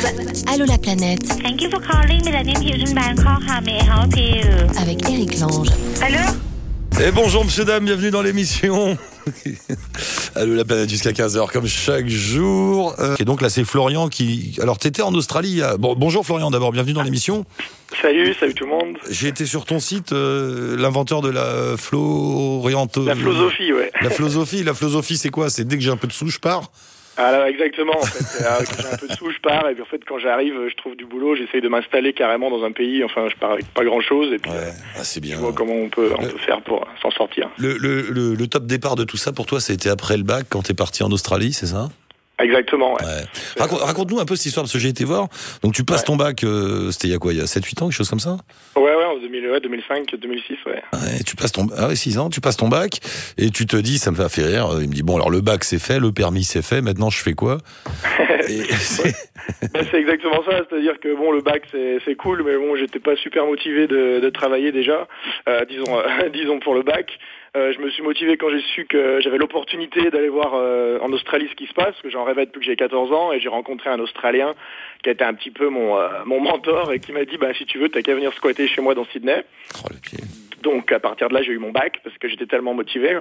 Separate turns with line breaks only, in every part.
Move. Allô la planète.
Thank you for calling Millennium Hilton Bangkok. How may I help you?
Avec Eric Lange.
Allô?
Et bonjour monsieur, dame, bienvenue dans l'émission. Allô la planète jusqu'à 15h comme chaque jour. Et donc là c'est Florian qui... Alors t'étais en Australie. Bonjour Florian d'abord, bienvenue dans l'émission.
Salut tout le monde.
J'ai été sur ton site, l'inventeur de la
La philosophie, ouais.
La philosophie c'est quoi? C'est dès que j'ai un peu de sous, je pars?
Alors exactement, en fait, quand j'ai un peu de sous, je pars, et puis en fait quand j'arrive, je trouve du boulot, j'essaye de m'installer carrément dans un pays, enfin je pars avec pas grand chose, et puis
c'est bien.
je vois comment on peut faire pour s'en sortir.
Le top départ de tout ça pour toi, c'était après le bac, quand t'es parti en Australie, c'est ça?
Exactement, ouais.
Raconte-nous un peu cette histoire, parce que j'ai été voir. Donc tu passes ton bac, c'était il y a quoi, il y a 7-8 ans, quelque chose comme ça?
Ouais, en 2005, 2006, ouais.
Tu passes 6 ans, tu passes ton bac, et tu te dis, ça me fait rire, il me dit, bon alors le bac c'est fait, le permis c'est fait, maintenant je fais quoi?
C'est exactement ça, c'est-à-dire que bon, le bac c'est cool, mais bon, j'étais pas super motivé de travailler déjà, disons pour le bac. Je me suis motivé quand j'ai su que j'avais l'opportunité d'aller voir en Australie ce qui se passe, parce que j'en rêvais depuis que j'ai 14 ans, et j'ai rencontré un Australien qui a été un petit peu mon mentor, et qui m'a dit, si tu veux, t'as qu'à venir squatter chez moi dans Sydney.
Oh, le pied.
Donc à partir de là, j'ai eu mon bac, parce que j'étais tellement motivé.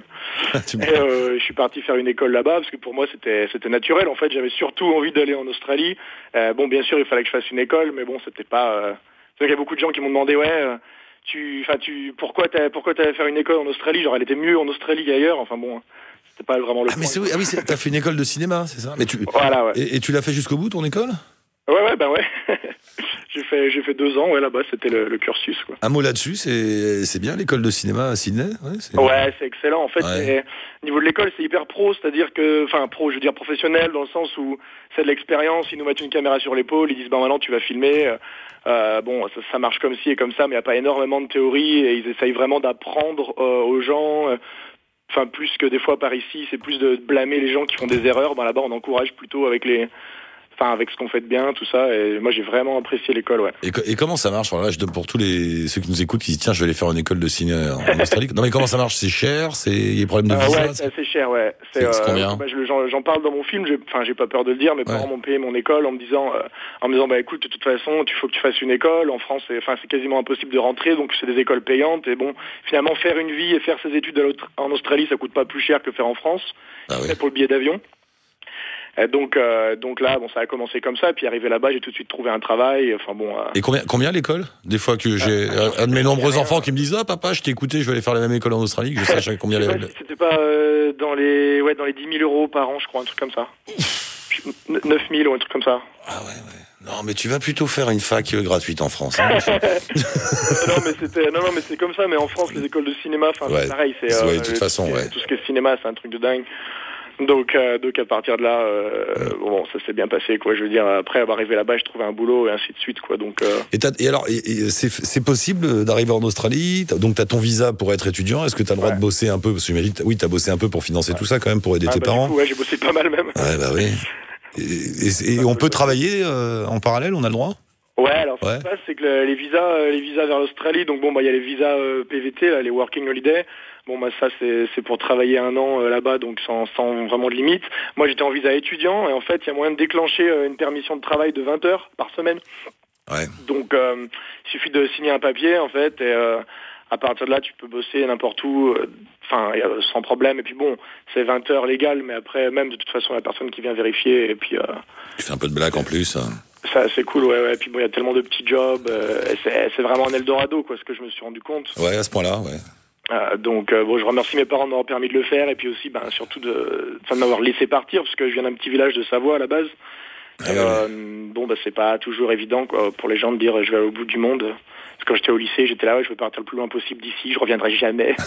Je suis parti faire une école là-bas, parce que pour moi c'était naturel. En fait, j'avais surtout envie d'aller en Australie. Bien sûr, il fallait que je fasse une école, mais bon, c'était pas... C'est vrai qu'il y a beaucoup de gens qui m'ont demandé, pourquoi t'allais faire une école en Australie? Genre, elle était mieux en Australie qu'ailleurs. Enfin bon, c'était pas vraiment le point.
T'as fait une école de cinéma, c'est ça?
Voilà, ouais.
Et tu l'as fait jusqu'au bout, ton école?
Ouais. J'ai fait 2 ans, là-bas, c'était le cursus, quoi.
Un mot là-dessus, c'est bien l'école de cinéma à Sydney?
C'est excellent. En fait, au niveau de l'école, c'est hyper pro, c'est-à-dire que, pro, je veux dire professionnel, dans le sens où c'est de l'expérience, ils nous mettent une caméra sur l'épaule, ils disent, maintenant tu vas filmer, ça marche comme ci et comme ça, mais il n'y a pas énormément de théorie, et ils essayent vraiment d'apprendre aux gens, plus que des fois par ici, c'est plus de blâmer les gens qui font des erreurs. Là-bas, on encourage plutôt avec ce qu'on fait de bien, tout ça, et moi j'ai vraiment apprécié l'école, ouais.
Et comment ça marche? Alors là, je donne pour tous ceux qui nous écoutent, qui disent, tiens, je vais aller faire une école de ciné en Australie. Non, mais comment ça marche? C'est cher? Il y a des problèmes de visa?
Ouais, c'est assez cher, ouais.
C'est combien?
J'en parle dans mon film, j'ai pas peur de le dire, mes parents m'ont payé mon école en me disant, écoute, de toute façon, il faut que tu fasses une école. En France, c'est quasiment impossible de rentrer, donc c'est des écoles payantes, et bon, finalement, faire une vie et faire ses études en Australie, ça coûte pas plus cher que faire en France, pour le billet d'avion. Donc là, ça a commencé comme ça, puis arrivé là-bas, j'ai tout de suite trouvé un travail.
Et combien l'école? Des fois que j'ai un de mes nombreux enfants qui me disent, papa, je t'ai écouté, je vais aller faire la même école en Australie, que je sache combien
C'était pas dans les 10 000 euros par an, je crois, un truc comme ça. 9 000 ou un truc comme ça.
Ah ouais. Non, mais tu vas plutôt faire une fac gratuite en France.
Non, mais c'est comme ça, mais en France, les écoles de cinéma, c'est pareil.
De toute façon,
tout ce qui est cinéma, c'est un truc de dingue. Donc à partir de là, ça s'est bien passé, quoi. Je veux dire, après avoir arrivé là-bas, je trouvais un boulot et ainsi de suite, quoi. Donc.
Et alors, c'est possible d'arriver en Australie? Donc t'as ton visa pour être étudiant. Est-ce que t'as le droit de bosser un peu? Parce que j'imagine, t'as bossé un peu pour financer tout ça quand même, pour aider tes parents.
Du coup, j'ai bossé pas mal même.
Ouais. Et on peut travailler en parallèle? On a le droit?
Ouais, alors ce qui se passe, c'est que les visas vers l'Australie, donc il y a les visas PVT, là, les Working Holiday. Ça c'est pour travailler 1 an là-bas, donc sans vraiment de limite. Moi j'étais en visa étudiant, et en fait il y a moyen de déclencher une permission de travail de 20 heures par semaine.
Ouais.
Donc il suffit de signer un papier en fait, et à partir de là tu peux bosser n'importe où, sans problème. Et puis c'est 20 heures légales, mais après même de toute façon la personne qui vient vérifier, et puis
tu fais un peu de blague en plus.
Ça c'est cool, ouais. Et puis il y a tellement de petits jobs, c'est vraiment un Eldorado, quoi, ce que je me suis rendu compte.
Ouais, à ce point-là, ouais.
Je remercie mes parents de m'avoir permis de le faire, et puis aussi surtout de m'avoir laissé partir, parce que je viens d'un petit village de Savoie à la base. C'est pas toujours évident, quoi, pour les gens de dire je vais au bout du monde. Parce que quand j'étais au lycée, j'étais là, je veux partir le plus loin possible d'ici, je reviendrai jamais.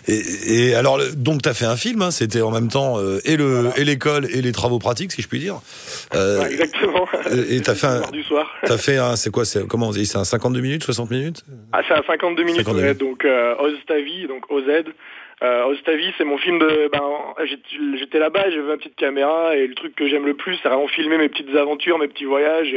et alors, donc t'as fait un film, c'était en même temps et l'école et les travaux pratiques, si je puis dire.
Exactement.
Et t'as fait
du soir.
T'as fait comment on dit, c'est un 52 minutes, 60 minutes?
C'est un 52 minutes, donc Oz ta vie, donc OZ. Oz ta vie, c'est mon film j'étais là-bas, j'avais une petite caméra, et le truc que j'aime le plus, c'est vraiment filmer mes petites aventures, mes petits voyages,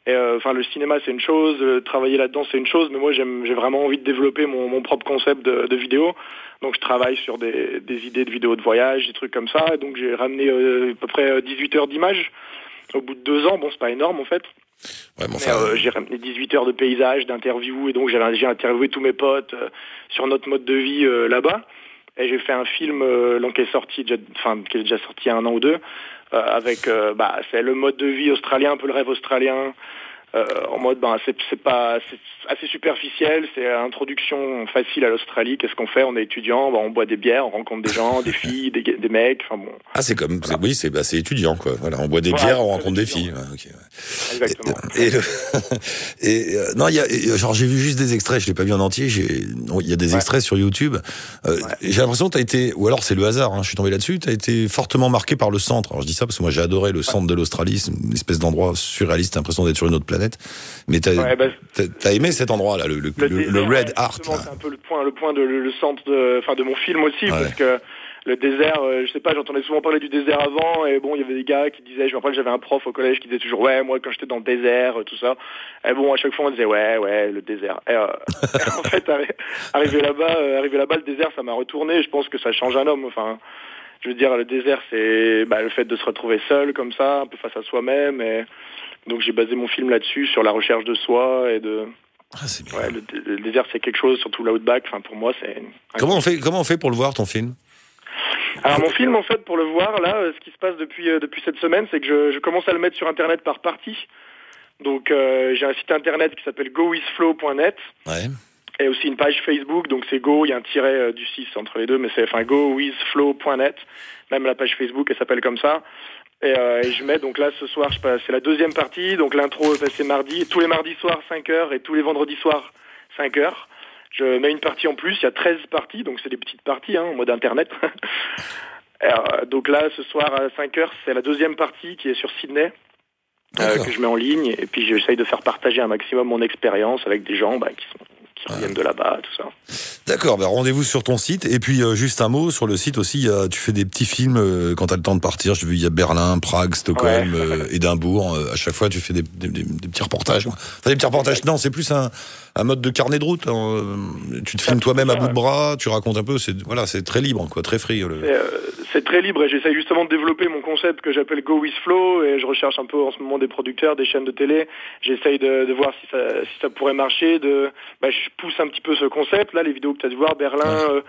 Et enfin, le cinéma c'est une chose, travailler là-dedans c'est une chose, mais moi j'ai vraiment envie de développer mon propre concept de vidéo. Donc je travaille sur des idées de vidéos de voyage, des trucs comme ça. Et donc j'ai ramené à peu près 18 heures d'images au bout de 2 ans. Bon, c'est pas énorme en fait.
Ouais, bon,
j'ai ramené 18 heures de paysages, d'interviews, et donc j'ai interviewé tous mes potes sur notre mode de vie là-bas. Et j'ai fait un film qui est déjà sorti il y a 1 an ou 2, avec c'est le mode de vie australien, un peu le rêve australien. En mode c'est assez superficiel, c'est introduction facile à l'Australie. Qu'est-ce qu'on fait? On est étudiant, on boit des bières, on rencontre des gens, des filles, des mecs, enfin bon.
Ah, c'est comme oui, c'est étudiant quoi. Voilà, on boit des bières, on rencontre des filles. Ouais, okay, ouais.
Exactement.
Non, genre j'ai vu juste des extraits, je l'ai pas vu en entier, il y a des extraits sur YouTube. J'ai l'impression que t'as été, ou alors c'est le hasard, je suis tombé là-dessus, t'as été fortement marqué par le centre. Alors je dis ça parce que moi j'ai adoré le centre de l'Australie, c'est une espèce d'endroit surréaliste, t'as l'impression d'être sur une autre planète. Mais t'as aimé cet endroit-là, le Red Heart.
C'est un peu le point le centre de mon film aussi, parce que le désert, je sais pas, j'entendais souvent parler du désert avant, et bon, il y avait des gars qui disaient, je me rappelle, j'avais un prof au collège qui disait toujours, ouais, moi quand j'étais dans le désert, tout ça, et bon, à chaque fois on disait, ouais, le désert. Et en fait, arrivé là-bas, le désert, ça m'a retourné, je pense que ça change un homme, enfin, je veux dire, le désert, c'est le fait de se retrouver seul, comme ça, un peu face à soi-même, et donc j'ai basé mon film là-dessus, sur la recherche de soi, et de...
c'est bien.
Ouais, le désert, c'est quelque chose, surtout l'outback, enfin, pour moi, c'est...
Comment on fait pour le voir, ton film?
Alors mon film, en fait, pour le voir, là, ce qui se passe depuis cette semaine, c'est que je commence à le mettre sur Internet par partie. Donc j'ai un site Internet qui s'appelle gowithflow.net. Ouais. Et aussi une page Facebook, donc c'est Go, il y a un tiret du 6 entre les deux, mais c'est gowithflow.net. Même la page Facebook, elle s'appelle comme ça. Et je mets, donc là, ce soir, c'est la 2e partie, donc l'intro, c'est mardi, tous les mardis soirs, 5h, et tous les vendredis soirs, 5h. Je mets une partie en plus, il y a 13 parties, donc c'est des petites parties, en mode internet. Donc là, ce soir à 5h, c'est la 2e partie qui est sur Sydney, que je mets en ligne, et puis j'essaye de faire partager un maximum mon expérience avec des gens qui reviennent de là-bas, tout ça.
D'accord, rendez-vous sur ton site. Et puis juste un mot, sur le site aussi, tu fais des petits films quand t'as le temps de partir. J'ai vu, il y a Berlin, Prague, Stockholm, Édimbourg. À chaque fois, tu fais des petits reportages. Enfin, des petits reportages, non, c'est plus un mode de carnet de route. Tu te filmes toi-même à bout de bras, tu racontes un peu. C'est très libre, quoi, très free.
C'est très libre, et j'essaye justement de développer mon concept que j'appelle Go With Flow, et je recherche un peu en ce moment des producteurs, des chaînes de télé. J'essaye de voir si ça pourrait marcher. Je pousse un petit peu ce concept. Là, les vidéos que tu as dû voir, Berlin,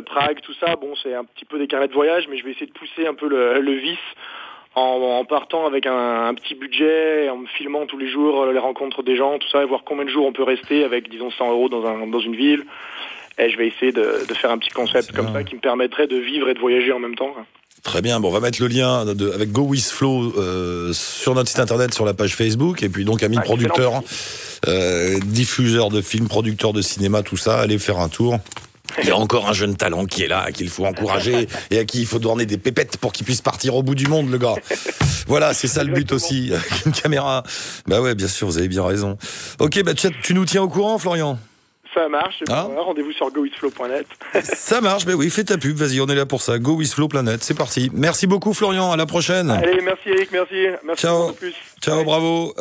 Prague, tout ça, bon, c'est un petit peu des carnets de voyage, mais je vais essayer de pousser un peu le vice en partant avec un petit budget, en me filmant tous les jours les rencontres des gens, tout ça, et voir combien de jours on peut rester avec, disons, 100 € dans une ville. Et je vais essayer de faire un petit concept comme ça qui me permettrait de vivre et de voyager en même temps.
Très bien, on va mettre le lien avec Go With Flow sur notre site internet, sur la page Facebook, et puis donc amis producteurs, diffuseurs de films, producteurs de cinéma, tout ça, allez faire un tour. Il y a encore un jeune talent qui est là, qu'il faut encourager et à qui il faut donner des pépettes pour qu'il puisse partir au bout du monde, le gars. Voilà, c'est ça le but aussi, avec une caméra. Bah ouais, bien sûr, vous avez bien raison. Ok, tu nous tiens au courant, Florian?
Ça marche, rendez-vous sur gowithflow.net.
Ça marche, oui, fais ta pub, vas-y, on est là pour ça. Gowithflow.net, c'est parti. Merci beaucoup, Florian, à la prochaine.
Allez, merci Eric, merci.
Ciao.
Plus.
Ciao, bravo.